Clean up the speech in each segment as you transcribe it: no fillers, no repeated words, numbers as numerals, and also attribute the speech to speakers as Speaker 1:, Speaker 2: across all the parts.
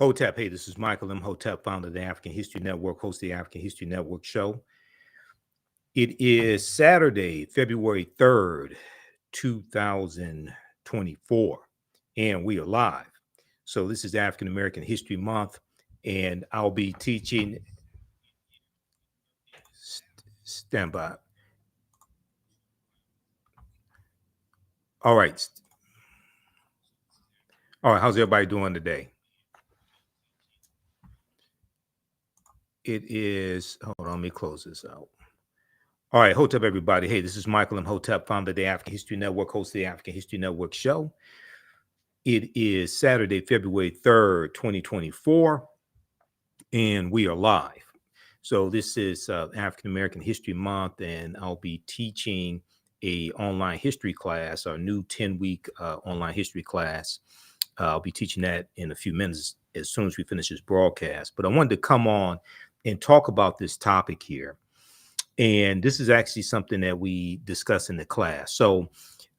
Speaker 1: Hotep, hey, this is Michael Imhotep, founder of the African History Network, host of the African History Network show. It is Saturday, February 3rd, 2024, and we are live. So this is African American History Month, and I'll be teaching. Stand by. All right. All right, how's everybody doing today? It is, hold on, let me close this out. All right, Hotep, everybody. Hey, this is Michael Imhotep, founder of the African History Network, host of the African History Network show. It is Saturday, February 3rd, 2024, and we are live. So this is African American History Month, and I'll be teaching a online history class, our new 10-week online history class. I'll be teaching that in a few minutes as soon as we finish this broadcast. But I wanted to come on and talk about this topic here. And this is actually something that we discuss in the class. So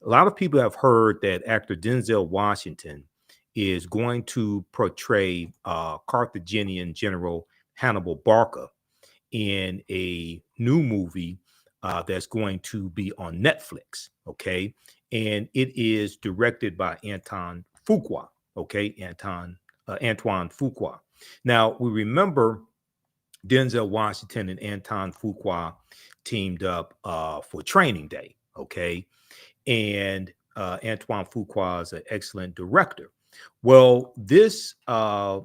Speaker 1: a lot of people have heard that actor Denzel Washington is going to portray Carthaginian General Hannibal Barca in a new movie that's going to be on Netflix, okay? And it is directed by Antoine Fuqua, okay? Antoine Fuqua. Now, we remember Denzel Washington and Antoine Fuqua teamed up for Training Day, okay? And Antoine Fuqua is an excellent director. Well, this, the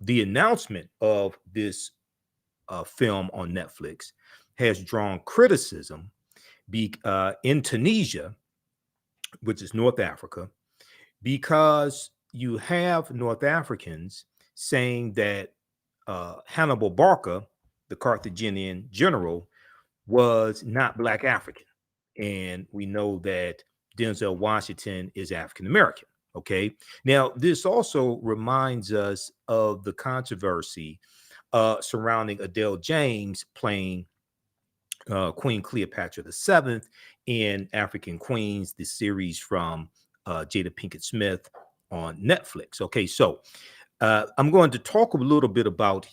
Speaker 1: announcement of this film on Netflix has drawn criticism in Tunisia, which is North Africa, because you have North Africans saying that Hannibal Barca, the Carthaginian general, was not Black African. And we know that Denzel Washington is African American. Okay. Now, this also reminds us of the controversy surrounding Adele James playing Queen Cleopatra VII in African Queens, the series from Jada Pinkett Smith on Netflix. Okay, so I'm going to talk a little bit about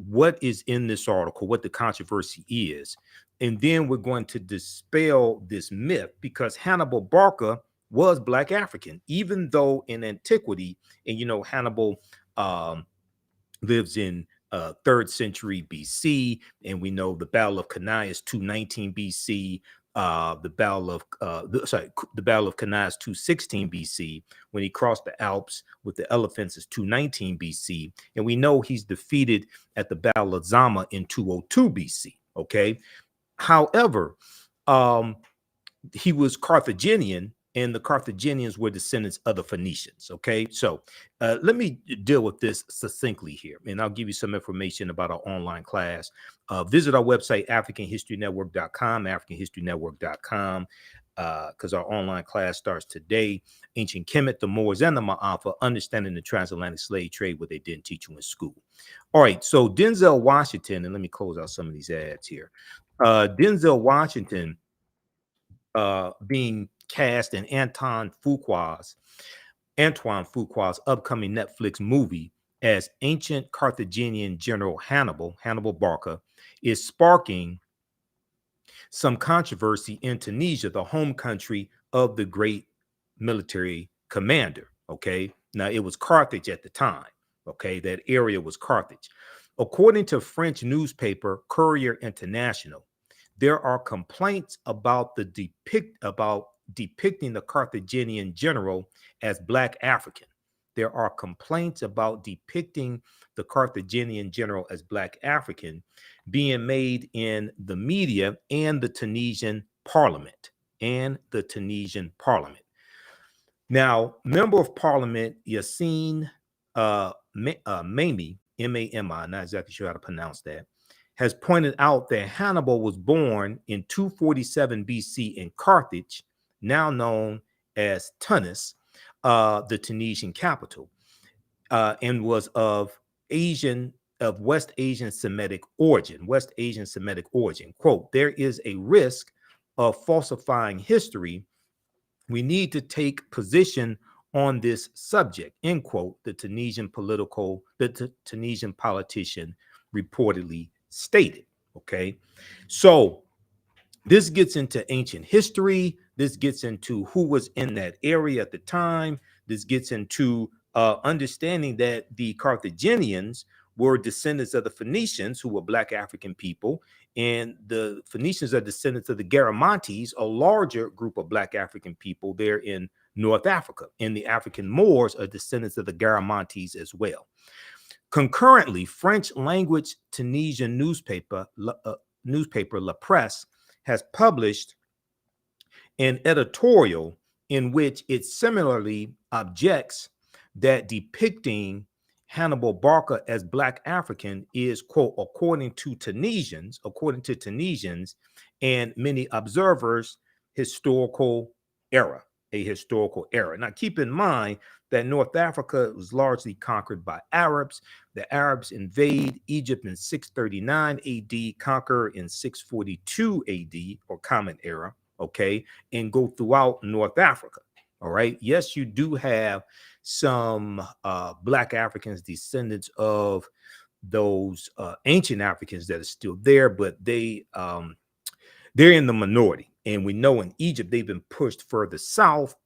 Speaker 1: what is in this article, what the controversy is, and then we're going to dispel this myth, because Hannibal Barca was Black African, even though in antiquity, and you know, Hannibal lives in 3rd century BC, and we know the Battle of Cannae is 219 BC. The Battle of Cannae is 216 BC. When he crossed the Alps with the elephants is 219 BC, and we know he's defeated at the Battle of Zama in 202 BC. Okay, however, he was Carthaginian, and the Carthaginians were descendants of the Phoenicians. Okay, so let me deal with this succinctly here, and I'll give you some information about our online class. Visit our website, AfricanHistoryNetwork.com, AfricanHistoryNetwork.com, because our online class starts today. Ancient Kemet, the Moors, and the Ma'afa, understanding the transatlantic slave trade, what they didn't teach you in school. All right, so Denzel Washington, and let me close out some of these ads here. Denzel Washington being cast in Antoine Fuqua's upcoming Netflix movie as ancient Carthaginian General Hannibal Barca is sparking some controversy in Tunisia, the home country of the great military commander. Okay, now it was Carthage at the time. Okay, that area was Carthage. According to French newspaper Courrier International, there are complaints about depicting the Carthaginian general as Black African. There are complaints about depicting the Carthaginian general as Black African being made in the media and the Tunisian parliament. Now, Member of Parliament Yassine Mami, M-A-M-I, not exactly sure how to pronounce that, has pointed out that Hannibal was born in 247 BC in Carthage, now known as Tunis, the Tunisian capital, and was of West Asian Semitic origin. Quote, there is a risk of falsifying history. We need to take position on this subject, end quote, the Tunisian Tunisian politician reportedly stated. Okay. So this gets into ancient history. This gets into who was in that area at the time. This gets into understanding that the Carthaginians were descendants of the Phoenicians, who were Black African people, and the Phoenicians are descendants of the Garamantes, a larger group of Black African people there in North Africa. And the African Moors are descendants of the Garamantes as well. Concurrently, French language Tunisian newspaper La Presse has published an editorial in which it similarly objects that depicting Hannibal Barca as Black African is, quote, according to Tunisians and many observers, historical error, a historical error. Now, keep in mind that North Africa was largely conquered by Arabs. The Arabs invade Egypt in 639 AD, conquer in 642 AD, or Common Era, okay, and go throughout North Africa. All right. Yes, you do have some Black Africans, descendants of those ancient Africans that are still there, but they're in the minority. And we know in Egypt, they've been pushed further south,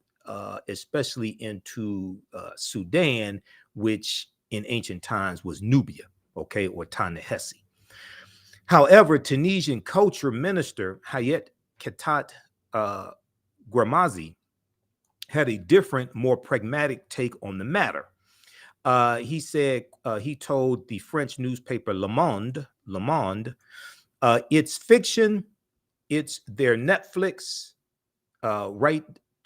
Speaker 1: especially into Sudan, which in ancient times was Nubia, okay, or Ta-Nehesi. However, Tunisian culture minister Hayat Ketat Gramazi had a different, more pragmatic take on the matter. He said, he told the French newspaper Le Monde, it's fiction, it's their Netflix right,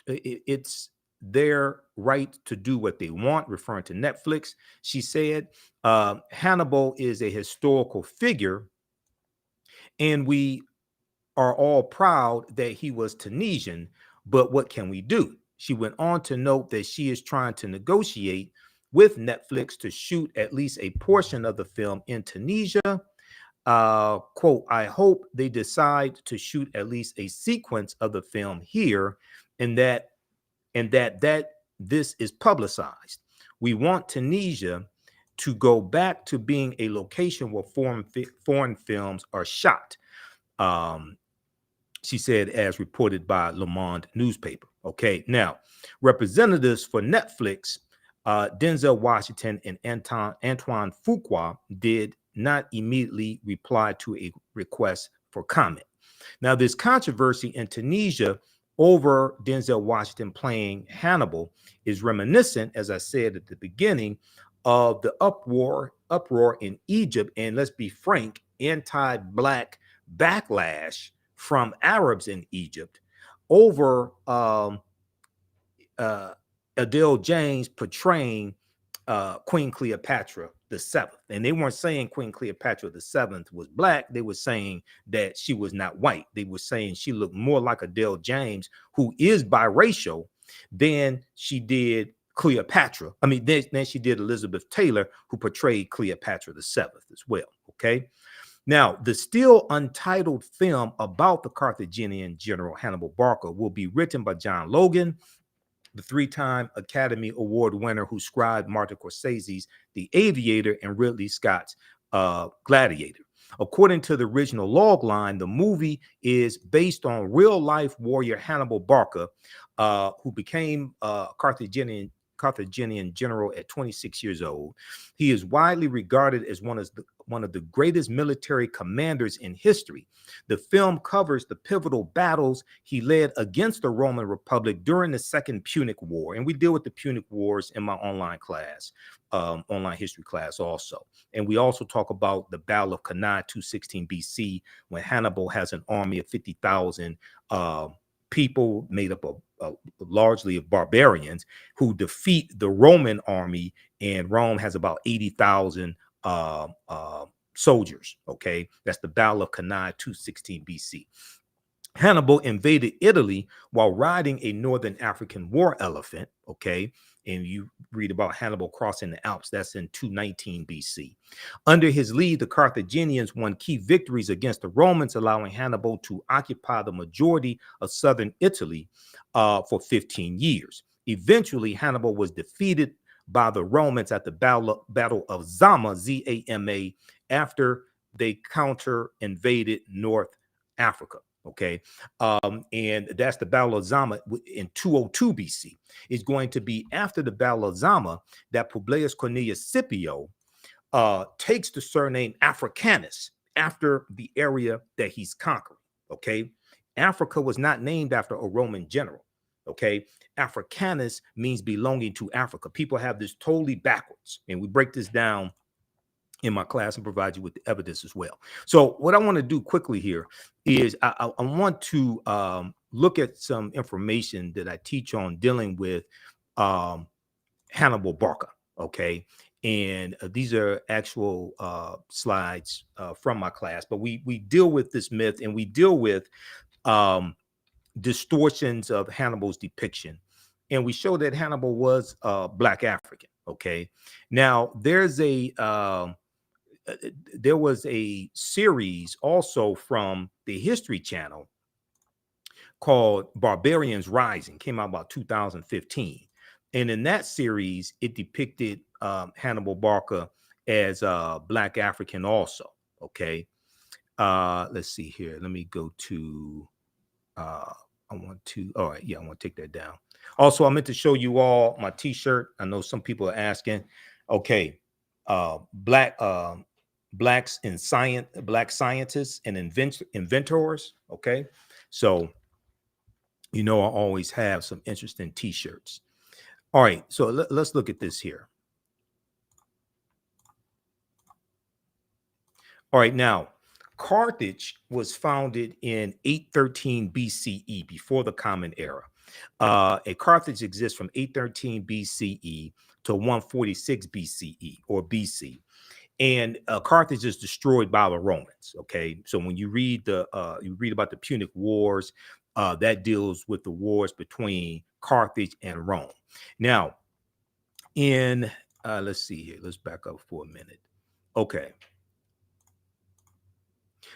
Speaker 1: it's their right to do what they want, referring to Netflix. She said, Hannibal is a historical figure, and we are all proud that he was Tunisian, but what can we do? She went on to note that she is trying to negotiate with Netflix to shoot at least a portion of the film in Tunisia. Quote, I hope they decide to shoot at least a sequence of the film here, and that this is publicized. We want Tunisia to go back to being a location where foreign films are shot. She said, as reported by Le Monde newspaper. Okay, now representatives for Netflix, Denzel Washington and Antoine Fuqua, did not immediately reply to a request for comment. Now, this controversy in Tunisia over Denzel Washington playing Hannibal is reminiscent, as I said at the beginning, of the uproar in Egypt, and let's be frank, anti-Black backlash from Arabs in Egypt over Adele James portraying Queen Cleopatra VII. And they weren't saying Queen Cleopatra VII was Black. They were saying that she was not white. They were saying she looked more like Adele James, who is biracial, than she did Cleopatra. I mean, then she did Elizabeth Taylor, who portrayed Cleopatra VII as well. Okay. Now, the still untitled film about the Carthaginian general Hannibal Barca will be written by John Logan, the three-time Academy Award winner who scribed Martin Scorsese's The Aviator and Ridley Scott's Gladiator. According to the original logline, the movie is based on real-life warrior Hannibal Barca, who became Carthaginian general at 26 years old. He is widely regarded as one of the greatest military commanders in history. The film covers the pivotal battles he led against the Roman Republic during the Second Punic War. And we deal with the Punic Wars in my online class, online history class also. And we also talk about the Battle of Cannae 216 BC, when Hannibal has an army of 50,000 people made up of largely of barbarians who defeat the Roman army, and Rome has about 80,000 soldiers. Okay, that's the Battle of Cannae 216 BC. Hannibal invaded Italy while riding a northern African war elephant. Okay, and you read about Hannibal crossing the Alps. That's in 219 BC. Under his lead, the Carthaginians won key victories against the Romans, allowing Hannibal to occupy the majority of southern Italy for 15 years. Eventually, Hannibal was defeated by the Romans at the Battle of Zama, Zama, after they counter-invaded North Africa. Okay, and that's the Battle of Zama in 202 BC. It's going to be after the Battle of Zama that Publius Cornelius Scipio takes the surname Africanus after the area that he's conquering. Okay, Africa was not named after a Roman general. Okay, Africanus means belonging to Africa. People have this totally backwards, and we break this down in my class and provide you with the evidence as well. So what I want to do quickly here is I want to look at some information that I teach on dealing with Hannibal Barca. Okay, and these are actual slides from my class, but we deal with this myth, and we deal with distortions of Hannibal's depiction, and we show that Hannibal was Black African. Okay, now there was a series also from the History Channel called Barbarians Rising, came out about 2015. And in that series, it depicted Hannibal Barca as Black African also. Okay. Let's see here. Let me go to, all right. Yeah, I want to take that down. Also, I meant to show you all my t-shirt. I know some people are asking. Okay. Blacks in science, Black scientists and inventors. Okay. So, I always have some interesting t-shirts. All right, so let's look at this here. All right, now, Carthage was founded in 813 BCE, before the Common Era. Carthage exists from 813 BCE to 146 BCE or BC. And Carthage is destroyed by the Romans. Okay, so when you read about the Punic Wars, that deals with the wars between Carthage and Rome. Now, let's see here. Let's back up for a minute. Okay.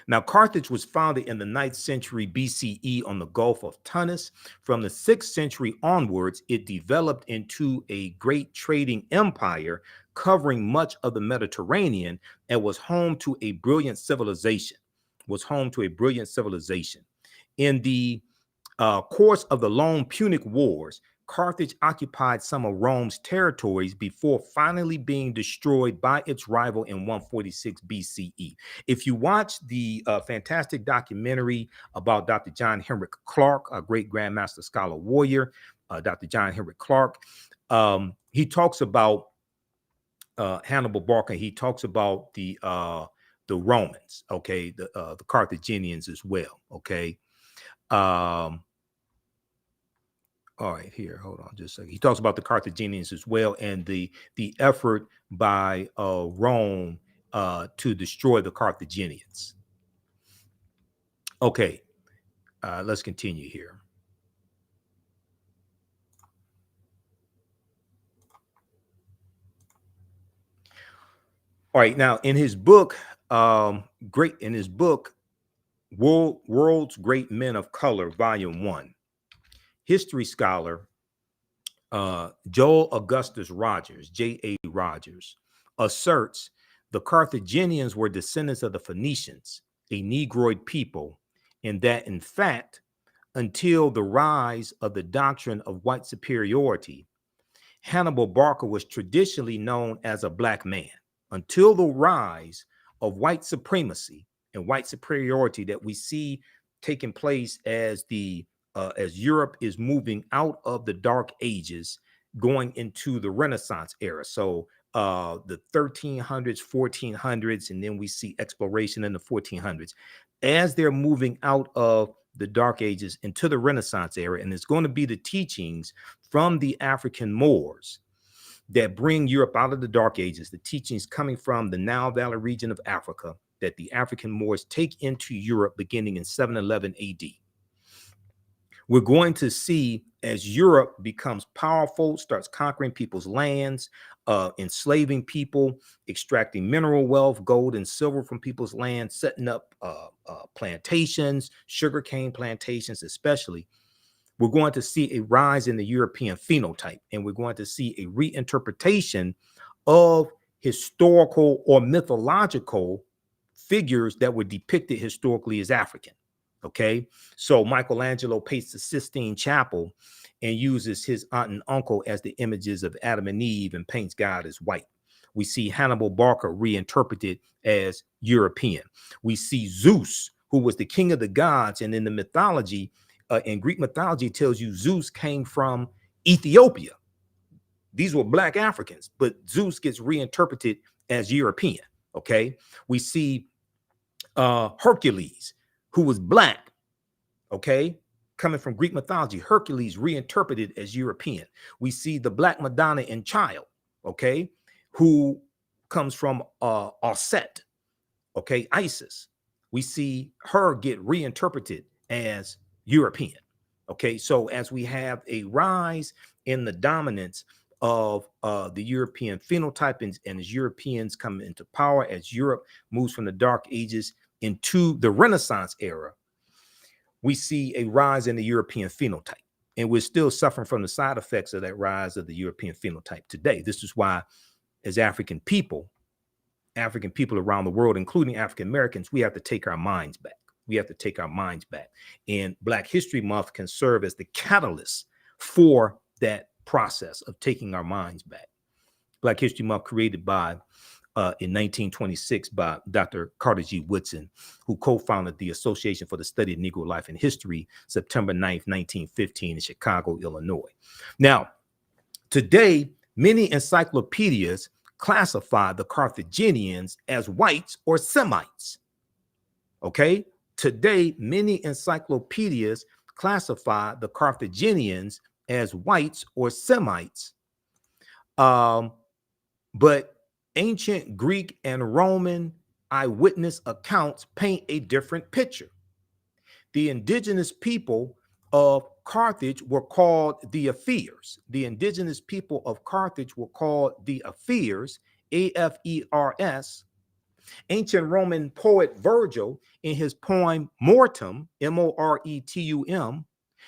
Speaker 1: Now, Carthage was founded in the 9th century BCE on the Gulf of Tunis. From the 6th century onwards, it developed into a great trading empire covering much of the Mediterranean and was home to a brilliant civilization. In the course of the long Punic Wars, Carthage occupied some of Rome's territories before finally being destroyed by its rival in 146 BCE. If you watch the fantastic documentary about Dr. John Henrik Clarke, a great Grandmaster Scholar Warrior, Dr. John Henrik Clarke, he talks about Hannibal Barca. He talks about the Romans, okay, the Carthaginians as well, okay. All right, here, hold on just a second. He talks about the Carthaginians as well, and the effort by Rome to destroy the Carthaginians. Okay, let's continue here. All right, now in his book, World's Great Men of Color, Volume 1, history scholar Joel Augustus Rogers, J.A. Rogers, asserts the Carthaginians were descendants of the Phoenicians, a Negroid people, and that in fact, until the rise of the doctrine of white superiority, Hannibal Barca was traditionally known as a Black man. Until the rise of white supremacy and white superiority that we see taking place as Europe is moving out of the Dark Ages, going into the Renaissance era. So the 1300s, 1400s, and then we see exploration in the 1400s. As they're moving out of the Dark Ages into the Renaissance era, and it's going to be the teachings from the African Moors that bring Europe out of the Dark Ages, the teachings coming from the Nile Valley region of Africa that the African Moors take into Europe beginning in 711 AD. We're going to see as Europe becomes powerful, starts conquering people's lands, enslaving people, extracting mineral wealth, gold and silver from people's lands, setting up plantations, sugarcane plantations especially. we're going to see a rise in the European phenotype, and we're going to see a reinterpretation of historical or mythological figures that were depicted historically as African. Okay, so Michelangelo paints the Sistine Chapel and uses his aunt and uncle as the images of Adam and Eve and paints God as white. We see Hannibal Barca reinterpreted as European. We see Zeus, who was the king of the gods, and in the mythology, in Greek mythology, it tells you Zeus came from Ethiopia. These were Black Africans, but Zeus gets reinterpreted as European. Okay, we see Hercules, who was Black. Okay, coming from Greek mythology, Hercules reinterpreted as European. We see the Black Madonna and Child, okay, who comes from Osset, okay, Isis. We see her get reinterpreted as European. Okay, so as we have a rise in the dominance of the European phenotype, and as Europeans come into power, as Europe moves from the Dark Ages into the Renaissance era, we see a rise in the European phenotype. And we're still suffering from the side effects of that rise of the European phenotype today. This is why, as African people around the world, including African Americans, we have to take our minds back. We have to take our minds back. And Black History Month can serve as the catalyst for that process of taking our minds back. Black History Month, created by in 1926 by Dr. Carthage Woodson, who co-founded the Association for the Study of Negro Life and History, September 9th, 1915 in Chicago, Illinois. Now, today, many encyclopedias classify the Carthaginians as whites or Semites. Okay? Today, many encyclopedias classify the Carthaginians as whites or Semites. But ancient Greek and Roman eyewitness accounts paint a different picture. The indigenous people of Carthage were called the Afeers. The indigenous people of Carthage were called the Afeers, A-F-E-R-S. Ancient Roman poet Virgil, in his poem Mortem, M-O-R-E-T-U-M,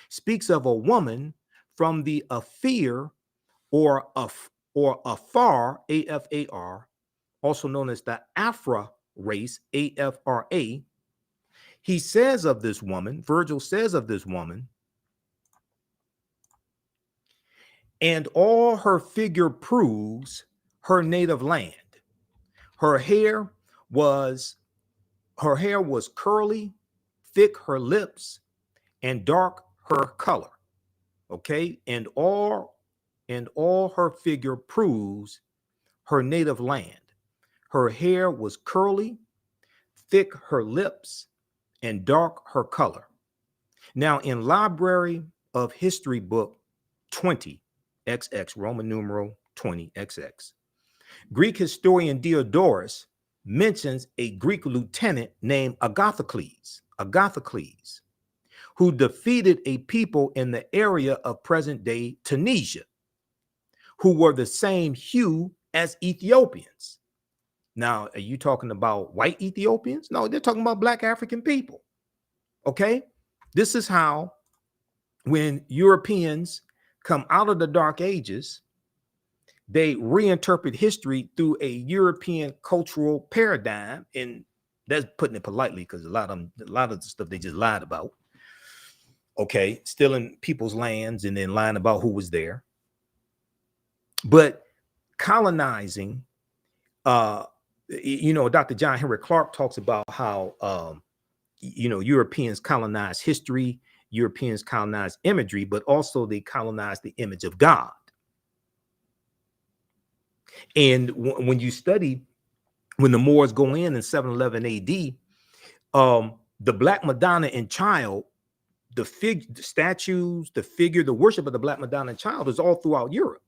Speaker 1: speaks of a woman from the Afeer or Afar, A-F-A-R, also known as the Afra race, A-F-R-A. He says of this woman, Virgil says of this woman, and all her figure proves her native land. Her hair was curly, thick her lips, and dark her color. Okay, and all her figure proves her native land. Her hair was curly, thick her lips, and dark her color. Now, in Library of History book 20, XX, Roman numeral 20, XX, Greek historian Diodorus mentions a Greek lieutenant named Agathocles, who defeated a people in the area of present-day Tunisia, who were the same hue as Ethiopians. Now, are you talking about white Ethiopians? No, they're talking about Black African people. Okay? This is how, when Europeans come out of the Dark Ages, they reinterpret history through a European cultural paradigm, and that's putting it politely, because a lot of the stuff they just lied about. Okay, stealing people's lands and then lying about who was there. But colonizing, Dr. John Henry Clark talks about how Europeans colonized history, Europeans colonized imagery, but also they colonized the image of God. And when you study, when the Moors go in 711 AD, the Black Madonna and Child, the statues, the figure, the worship of the Black Madonna and Child is all throughout Europe.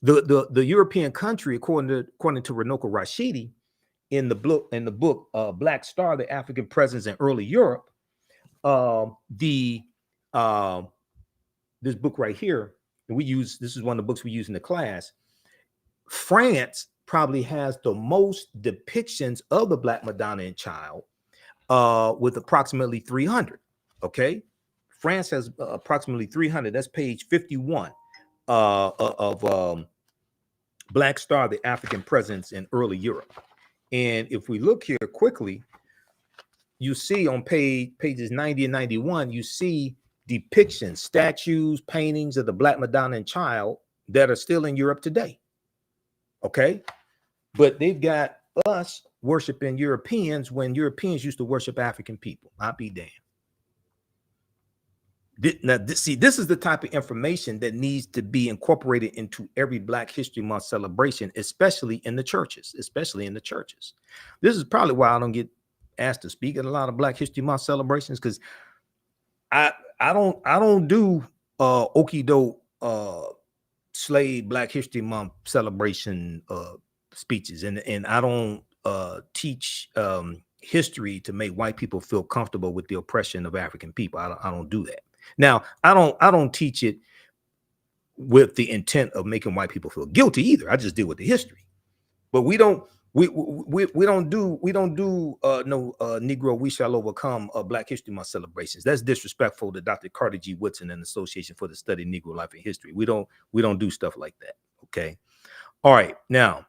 Speaker 1: The European country, according to Runoko Rashidi, in the book Black Star: The African Presence in Early Europe, this book right here, and this is one of the books we use in the class. France probably has the most depictions of the Black Madonna and Child, with approximately 300. Okay, France has approximately 300. That's page 51 of Black Star, the African presence in early Europe. And if we look here quickly, you see on pages 90 and 91, you see depictions, statues, paintings of the Black Madonna and Child that are still in Europe today. Okay. But they've got us worshiping Europeans when Europeans used to worship African people. I'll be damned. Now, this is the type of information that needs to be incorporated into every Black History Month celebration, especially in the churches, This is probably why I don't get asked to speak at a lot of Black History Month celebrations, because I don't do okie doke slave Black History Month celebration speeches, and I don't teach history to make white people feel comfortable with the oppression of African people. I don't do that. Now, I don't teach it with the intent of making white people feel guilty either. I just deal with the history. But we don't do no Negro We Shall Overcome Black History Month celebrations. That's disrespectful to Dr. Carter G. Woodson and the Association for the Study of Negro Life and History. We don't do stuff like that. Okay. All right. Now,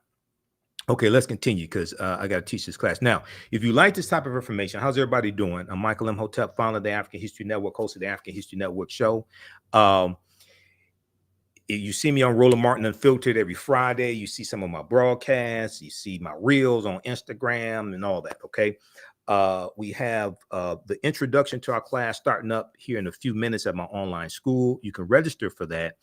Speaker 1: okay, let's continue, because I got to teach this class. Now, if you like this type of information, how's everybody doing? I'm Michael Imhotep, founder of the African History Network, host of the African History Network show. You see me on Roland Martin Unfiltered every Friday. You see some of my broadcasts. You see my reels on Instagram and all that, okay? We have the introduction to our class starting up here in a few minutes at my online school. You can register for that.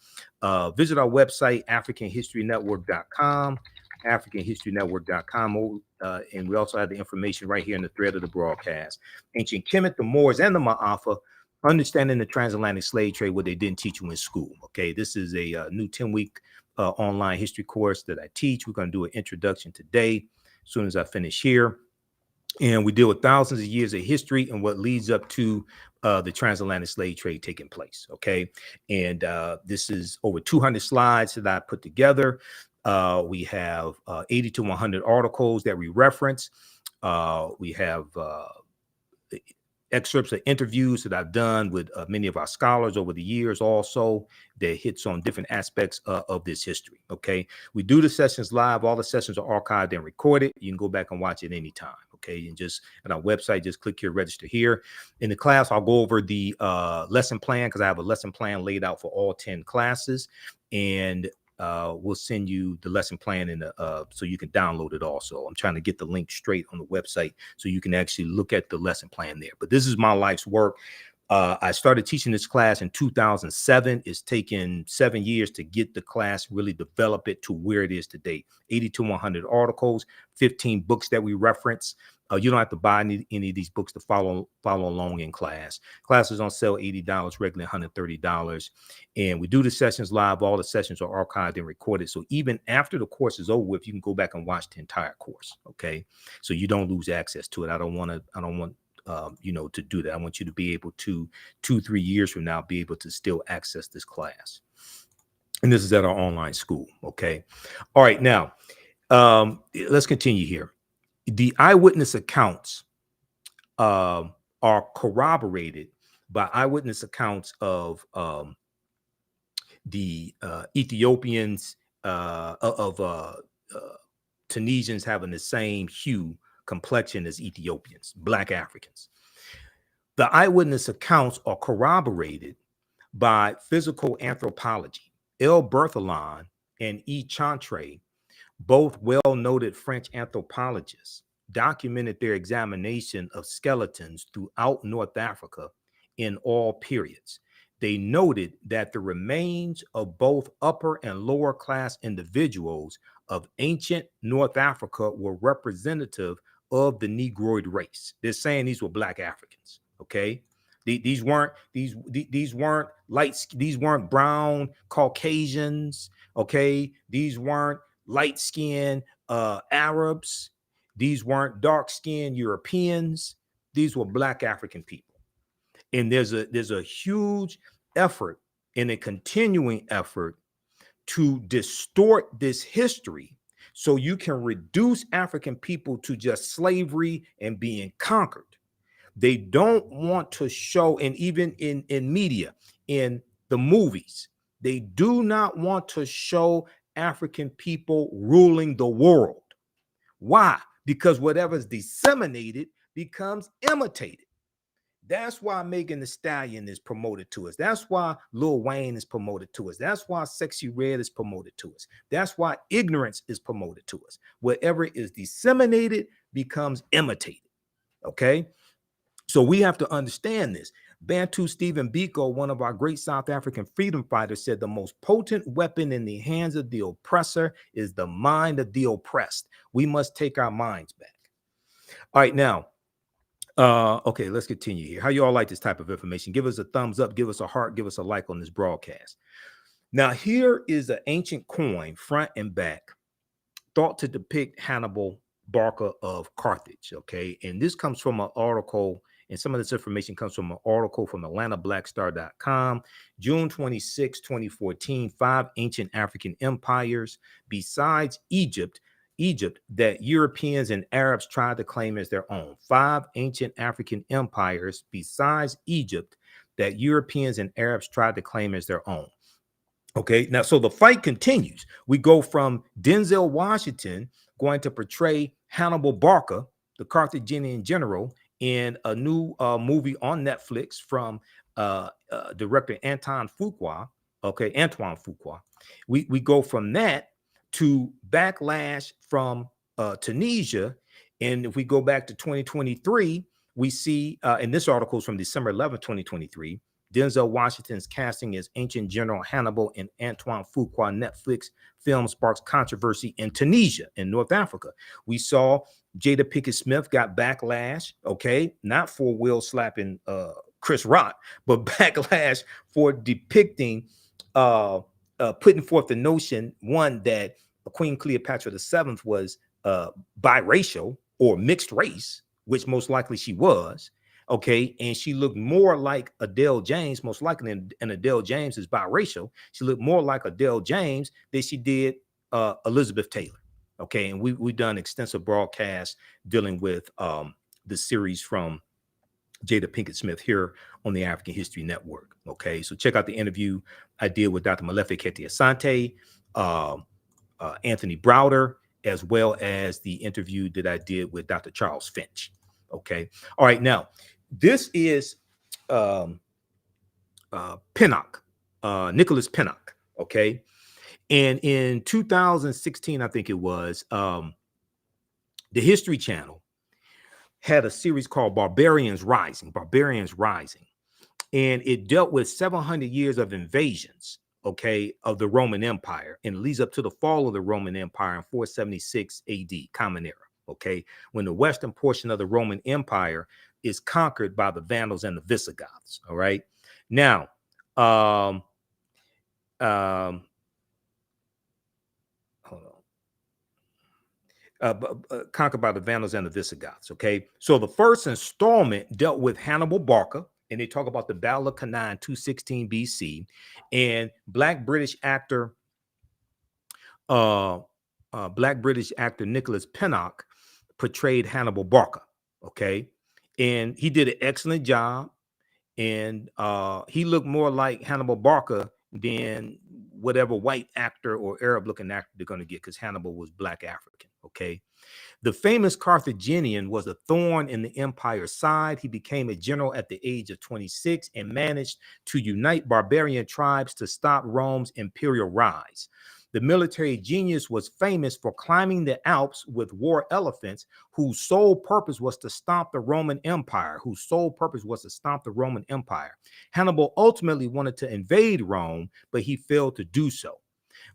Speaker 1: Visit our website, AfricanHistoryNetwork.com. AfricanHistoryNetwork.com, and we also have the information right here in the thread of the broadcast. Ancient Kemet, the Moors, and the Ma'afa, understanding the transatlantic slave trade, what they didn't teach you in school. Okay, this is a new 10-week online history course that I teach. We're going to do an introduction today, as soon as I finish here. And we deal with thousands of years of history and what leads up to the transatlantic slave trade taking place. Okay, and this is over 200 slides that I put together. We have 80 to 100 articles that we reference. We have excerpts of interviews that I've done with many of our scholars over the years also that hits on different aspects of this history. Okay, we do the sessions live. All the sessions are archived and recorded. You can go back and watch it anytime. Okay, and just at our website, just click here, register here. In the class, I'll go over the lesson plan, because I have a lesson plan laid out for all 10 classes, and we'll send you the lesson plan in the so you can download it also. I'm trying to get the link straight on the website so you can actually look at the lesson plan there. But this is my life's work. I started teaching this class in 2007. It's taken 7 years to get the class, really develop it to where it is today. 80 to 100 articles, 15 books that we reference. You don't have to buy any of these books to follow along in class. Classes on sale $80, regularly $130. And we do the sessions live. All the sessions are archived and recorded. So even after the course is over with, you can go back and watch the entire course. Okay, so you don't lose access to it. I don't want to do that. I want you to be able to 2-3 years from now be able to still access this class. And this is at our online school. Okay, all right. Now let's continue here. The eyewitness accounts are corroborated by eyewitness accounts of the Ethiopians, of Tunisians having the same hue, complexion as Ethiopians, Black Africans. The eyewitness accounts are corroborated by physical anthropology. L. Berthelon and E. Chantre, both well-noted French anthropologists, documented their examination of skeletons throughout North Africa in all periods. They noted that the remains of both upper and lower class individuals of ancient North Africa were representative of the Negroid race. They're saying these were Black Africans. Okay, these weren't brown Caucasians. Okay, these weren't light-skinned Arabs. These weren't dark-skinned Europeans. These were Black African people. And there's a huge effort and a continuing effort to distort this history so you can reduce African people to just slavery and being conquered. They don't want to show, and even in media, in the movies, they do not want to show African people ruling the world. Why? Because whatever's disseminated becomes imitated. That's why Megan Thee Stallion is promoted to us. That's why Lil Wayne is promoted to us. That's why Sexy Red is promoted to us. That's why ignorance is promoted to us. Whatever is disseminated becomes imitated. Okay? So we have to understand this. Bantu Stephen Biko, one of our great South African freedom fighters, said the most potent weapon in the hands of the oppressor is the mind of the oppressed. We must take our minds back. All right, now, okay, let's continue here. How you all like this type of information? Give us a thumbs up, give us a heart, give us a like on this broadcast. Now, here is an ancient coin, front and back, thought to depict Hannibal Barca of Carthage. Okay, and this comes from an article, and some of this information comes from an article from AtlantaBlackStar.com, June 26, 2014. 5 ancient African empires besides Egypt that Europeans and Arabs tried to claim as their own. 5 ancient African empires besides Egypt that Europeans and Arabs tried to claim as their own. Okay, now, so the fight continues. We go from Denzel Washington going to portray Hannibal Barca, the Carthaginian general, in a new movie on Netflix from director Antoine Fuqua. Okay, Antoine Fuqua. We go from that to backlash from Tunisia. And if we go back to 2023, we see, and this article is from December 11, 2023, Denzel Washington's casting as ancient General Hannibal in Antoine Fuqua Netflix film sparks controversy in Tunisia, in North Africa. We saw Jada Pinkett Smith got backlash, okay, not for Will slapping Chris Rock, but backlash for depicting, putting forth the notion, one, that Queen Cleopatra VII was biracial or mixed race, which most likely she was. Okay, and she looked more like Adele James, most likely, and Adele James is biracial. She looked more like Adele James than she did Elizabeth Taylor. Okay, and we've done extensive broadcasts dealing with the series from Jada Pinkett Smith here on the African History Network. Okay, so check out the interview I did with Dr. Malefe Kete Asante, Anthony Browder, as well as the interview that I did with Dr. Charles Finch. Okay, all right, now, this is Pinnock, Nicholas Pinnock, okay? And in 2016, I think it was, the History Channel had a series called Barbarians Rising, and it dealt with 700 years of invasions, okay, of the Roman Empire, and it leads up to the fall of the Roman Empire in 476 AD, Common Era, okay, when the western portion of the Roman Empire is conquered by the Vandals and the Visigoths. All right. Now, hold on. Conquered by the Vandals and the Visigoths. Okay. So the first installment dealt with Hannibal Barca, and they talk about the Battle of Cannae in 216 BC, and Black British actor Nicholas Pinnock portrayed Hannibal Barca. Okay. And he did an excellent job. And he looked more like Hannibal Barca than whatever white actor or Arab looking actor they're going to get, because Hannibal was Black African. Okay. The famous Carthaginian was a thorn in the empire's side. He became a general at the age of 26 and managed to unite barbarian tribes to stop Rome's imperial rise. The military genius was famous for climbing the Alps with war elephants, whose sole purpose was to stop the Roman Empire, Hannibal ultimately wanted to invade Rome, but he failed to do so.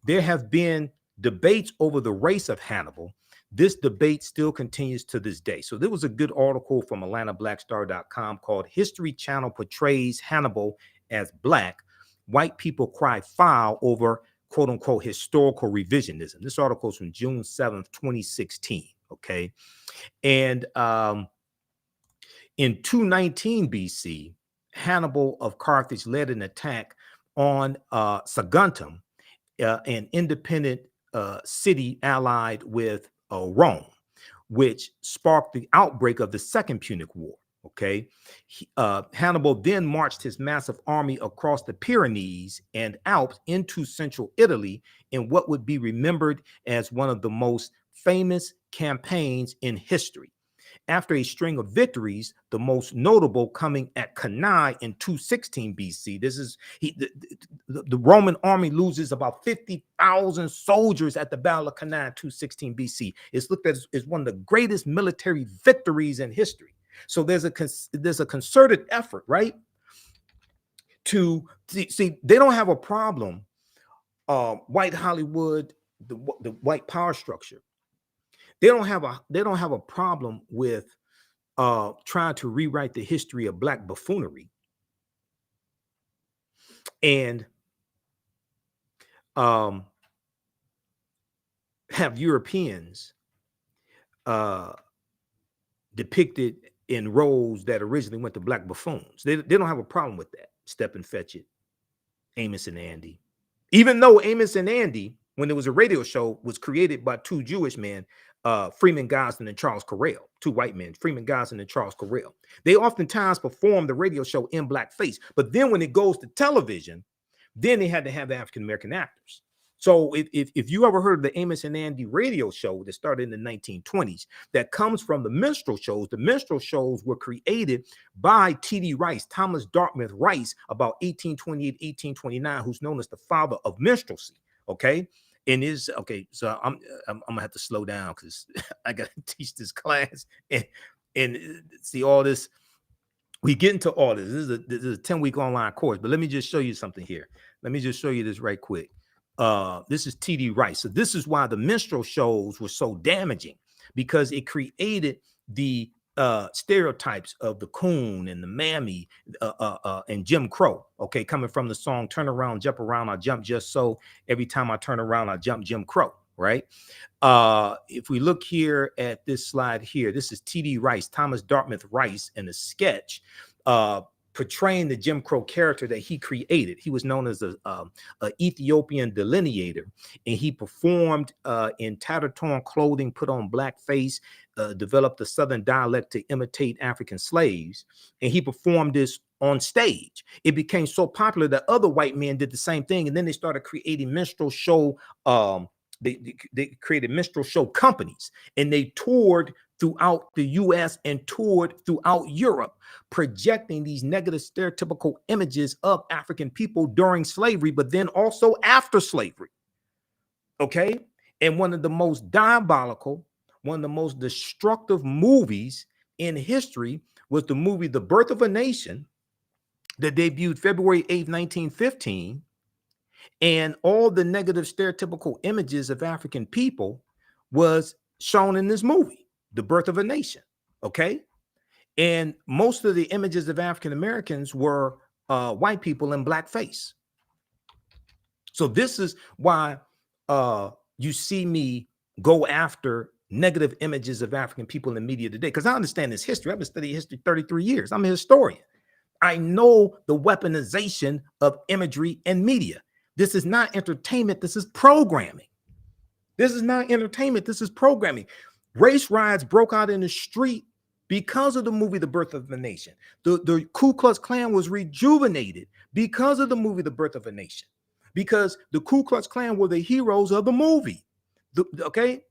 Speaker 1: There have been debates over the race of Hannibal. This debate still continues to this day. So there was a good article from AtlantaBlackStar.com called "History Channel Portrays Hannibal as Black. White People Cry Foul Over quote unquote historical revisionism." This article is from June 7th, 2016. Okay. And in 219 BC, Hannibal of Carthage led an attack on Saguntum, an independent city allied with Rome, which sparked the outbreak of the Second Punic War. Okay. Hannibal then marched his massive army across the Pyrenees and Alps into central Italy in what would be remembered as one of the most famous campaigns in history. After a string of victories, the most notable coming at Cannae in 216 BC. This is the Roman army loses about 50,000 soldiers at the Battle of Cannae in 216 BC. It's looked at as one of the greatest military victories in history. So there's a concerted effort, right? To see they don't have a problem. White Hollywood, the white power structure, they don't have a problem with trying to rewrite the history of Black buffoonery and um, have Europeans uh, depicted in roles that originally went to Black buffoons. They don't have a problem with that. Step and Fetch It, Amos and Andy. Even though Amos and Andy, when it was a radio show, was created by two Jewish men, Freeman Gosden and Charles Correll, two white men, Freeman Gosden and Charles Correll. They oftentimes perform the radio show in blackface. But then when it goes to television, then they had to have African-American actors. So if you ever heard of the Amos and Andy radio show that started in the 1920s, that comes from the minstrel shows. The minstrel shows were created by T.D. Rice, Thomas Dartmouth Rice, about 1828, 1829, who's known as the father of minstrelsy. Okay. And is okay. So I'm gonna have to slow down because I gotta teach this class and see all this. We get into all this. This is a 10-week online course, but let me just show you something here. Let me just show you this right quick. This is T.D. Rice. So this is why the minstrel shows were so damaging, because it created the stereotypes of the coon and the mammy and Jim Crow. Okay, coming from the song "Turn Around, Jump Around, I Jump Just So." Every time I turn around, I jump Jim Crow. Right. If we look here at this slide here, this is T.D. Rice, Thomas Dartmouth Rice, in a sketch portraying the Jim Crow character that he created. He was known as a Ethiopian delineator, and he performed in tattered torn clothing, put on blackface, developed the Southern dialect to imitate African slaves, and he performed this on stage. It became so popular that other white men did the same thing, and then they started creating minstrel show. They created minstrel show companies, and they toured throughout the U.S. and toured throughout Europe, projecting these negative stereotypical images of African people during slavery, but then also after slavery. Okay. And one of the most diabolical, one of the most destructive movies in history was the movie The Birth of a Nation, that debuted February 8th, 1915. And all the negative stereotypical images of African people was shown in this movie, The Birth of a Nation. Okay. And most of the images of African Americans were white people in blackface. So this is why you see me go after negative images of African people in the media today, because I understand this history. I've been studying history 33 years. I'm a historian. I know the weaponization of imagery and media. This is not entertainment. This is programming. This is not entertainment. This is programming. Race riots broke out in the street because of the movie The Birth of a Nation. The Ku Klux Klan was rejuvenated because of the movie The Birth of a Nation, because the Ku Klux Klan were the heroes of the movie. Okay,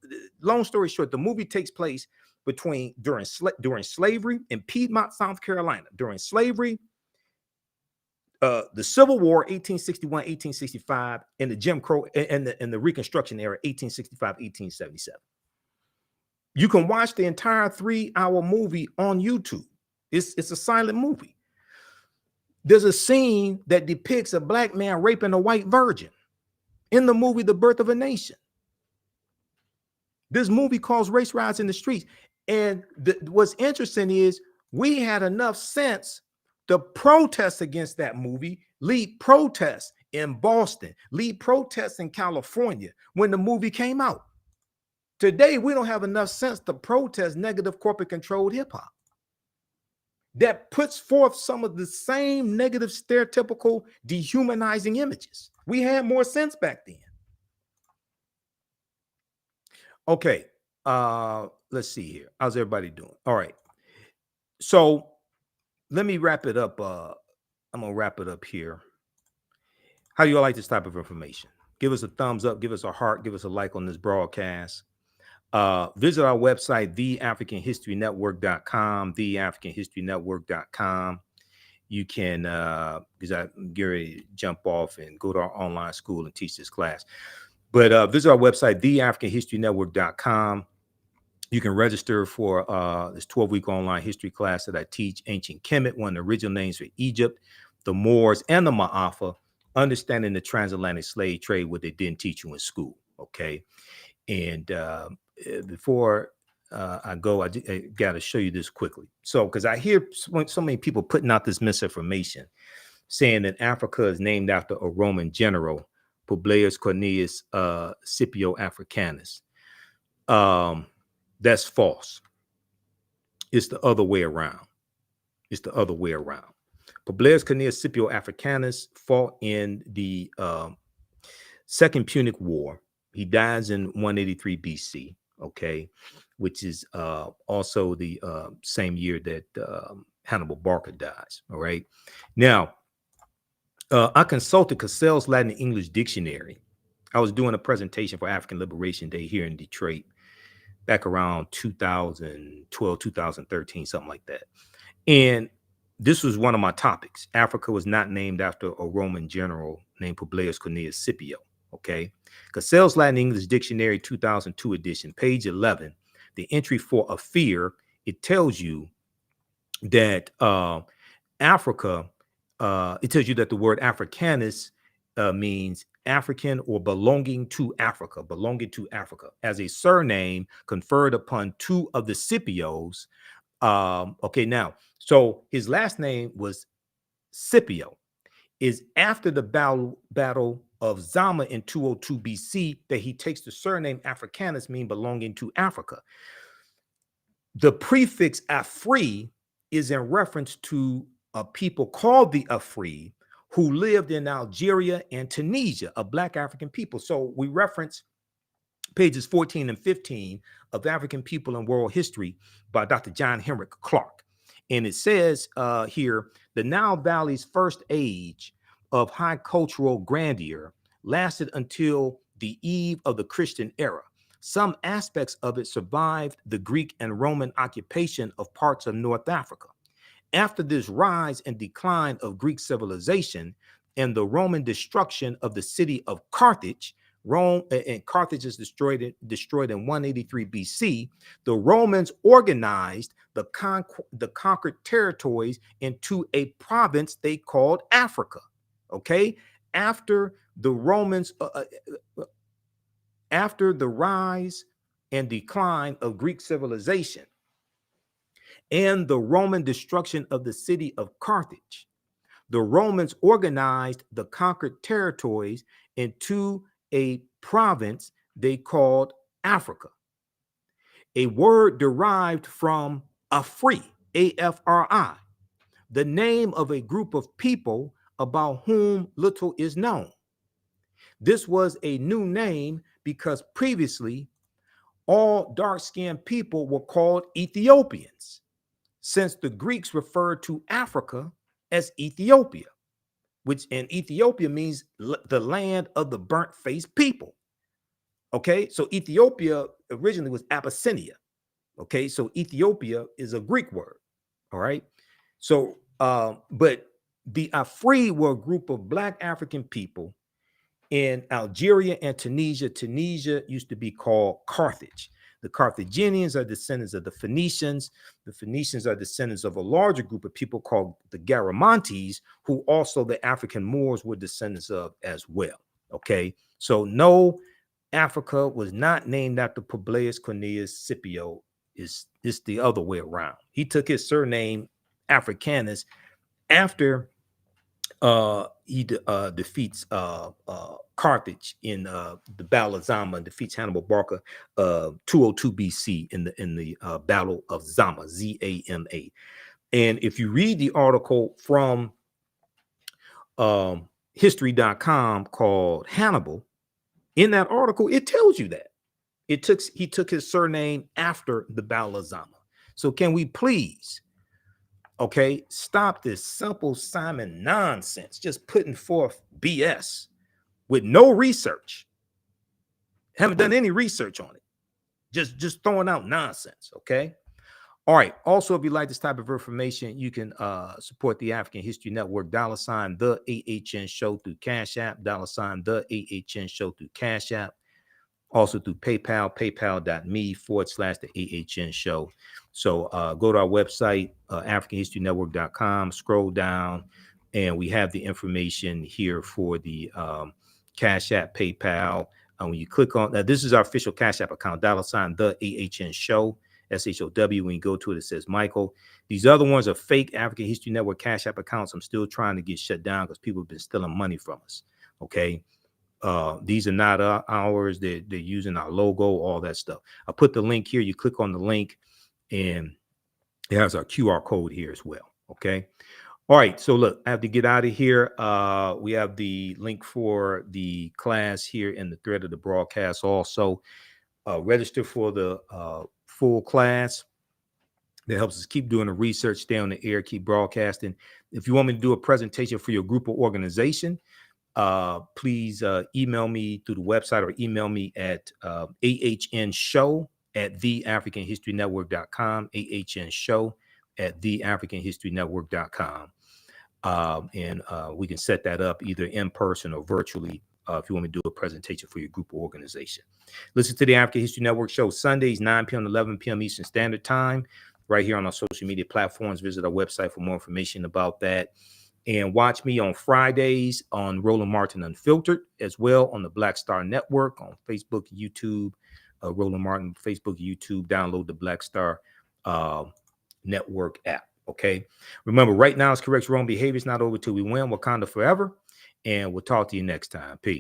Speaker 1: long story short, the movie takes place during slavery in Piedmont, South Carolina, during slavery, the Civil War, 1861, 1865, and the Jim Crow and the Reconstruction era, 1865, 1877. You can watch the entire 3-hour movie on YouTube. It's a silent movie. There's a scene that depicts a black man raping a white virgin in the movie The Birth of a Nation. This movie caused race riots in the streets. And what's interesting is we had enough sense to protest against that movie, lead protests in Boston, lead protests in California when the movie came out. Today, we don't have enough sense to protest negative corporate-controlled hip-hop that puts forth some of the same negative, stereotypical, dehumanizing images. We had more sense back then. Okay, let's see here. How's everybody doing? All right. So let me wrap it up. I'm gonna wrap it up here. How do you all like this type of information? Give us a thumbs up, give us a heart, give us a like on this broadcast. Visit our website, theafricanhistorynetwork.com, theafricanhistorynetwork.com. You can, because I'm ready to jump off and go to our online school and teach this class. But visit our website, theafricanhistorynetwork.com. You can register for this 12-week online history class that I teach, Ancient Kemet, one of the original names for Egypt, the Moors, and the Ma'afa, understanding the transatlantic slave trade, what they didn't teach you in school, okay? And before I go, I got to show you this quickly. So, because I hear so many people putting out this misinformation, saying that Africa is named after a Roman general, Publius Cornelius Scipio Africanus. That's false. It's the other way around. It's the other way around. Publius Cornelius Scipio Africanus fought in the Second Punic War. He dies in 183 BC, okay, which is also the same year that Hannibal Barca dies, all right? Now, I consulted Cassell's Latin and English Dictionary. I was doing a presentation for African Liberation Day here in Detroit back around 2012, 2013, something like that. And this was one of my topics. Africa was not named after a Roman general named Publius Cornelius Scipio, okay? Cassell's Latin English Dictionary 2002 edition, page 11, the entry for a fear, it tells you that Africa, it tells you that the word Africanus means African or belonging to Africa, as a surname conferred upon two of the Scipios. Okay, now, so his last name was Scipio. Is after the battle of Zama in 202 BC that he takes the surname Africanus, meaning belonging to Africa. The prefix Afri is in reference to a people called the Afri who lived in Algeria and Tunisia, a Black African people. So we reference pages 14 and 15 of African People and World History by Dr. John Henrik Clarke. And it says here, the Nile Valley's first age of high cultural grandeur lasted until the eve of the Christian era. Some aspects of it survived the Greek and Roman occupation of parts of North Africa. After this rise and decline of Greek civilization and the Roman destruction of the city of Carthage, Carthage is destroyed in 183 BC. The Romans organized the conquered territories into a province they called Africa. Okay, after the Romans, after the rise and decline of Greek civilization and the Roman destruction of the city of Carthage, the Romans organized the conquered territories into a province they called Africa. A word derived from Afri, A-F-R-I, the name of a group of people about whom little is known. This was a new name because previously all dark-skinned people were called Ethiopians, since the Greeks referred to Africa as Ethiopia, which in Ethiopia means the land of the burnt-faced people. Okay, so Ethiopia originally was Abyssinia. Okay, so Ethiopia is a Greek word. All right, so but the Afri were a group of Black African people in Algeria and Tunisia. Tunisia used to be called Carthage. The Carthaginians are descendants of the Phoenicians. The Phoenicians are descendants of a larger group of people called the Garamantes, who also the African Moors were descendants of as well. Okay, so no, Africa was not named after Publius Cornelius Scipio. It's the other way around. He took his surname Africanus after he defeats Carthage in the Battle of Zama and defeats Hannibal Barca 202 BC in the Battle of Zama, Z-A-M-A. And if you read the article from history.com called Hannibal, in that article, it tells you that he took his surname after the Battle of Zama. So can we please Okay, stop this simple Simon nonsense, just putting forth BS with no research. Haven't done any research on it. Just throwing out nonsense. Okay. All right. Also, if you like this type of information, you can support the African History Network, $ the AHN show through Cash App, $ the AHN show through Cash App. Also through PayPal, paypal.me/the AHN show. So go to our website, AfricanHistoryNetwork.com, scroll down, and we have the information here for the Cash App, PayPal. When you click on that, this is our official Cash App account, $ the AHN show, SHOW. When you go to it, it says Michael. These other ones are fake African History Network Cash App accounts. I'm still trying to get shut down because people have been stealing money from us. Okay. These are not ours. They're using our logo, all that stuff. I put the link here. You click on the link and it has our QR code here as well. Okay. All right. So look, I have to get out of here. We have the link for the class here in the thread of the broadcast. Also, register for the full class. That helps us keep doing the research, stay on the air, keep broadcasting. If you want me to do a presentation for your group or organization, please email me through the website or email me at ahnshow@theafricanhistorynetwork.com, ahnshow@theafricanhistorynetwork.com. And we can set that up either in person or virtually if you want me to do a presentation for your group or organization. Listen to the African History Network show Sundays, 9 p.m. to 11 p.m. Eastern Standard Time, right here on our social media platforms. Visit our website for more information about that. And watch me on Fridays on Roland Martin Unfiltered, as well on the Black Star Network on Facebook, YouTube, Roland Martin, Facebook, YouTube. Download the Black Star Network app. Okay. Remember, right now is correct wrong behavior. It's not over till we win. Wakanda forever. And we'll talk to you next time. Peace.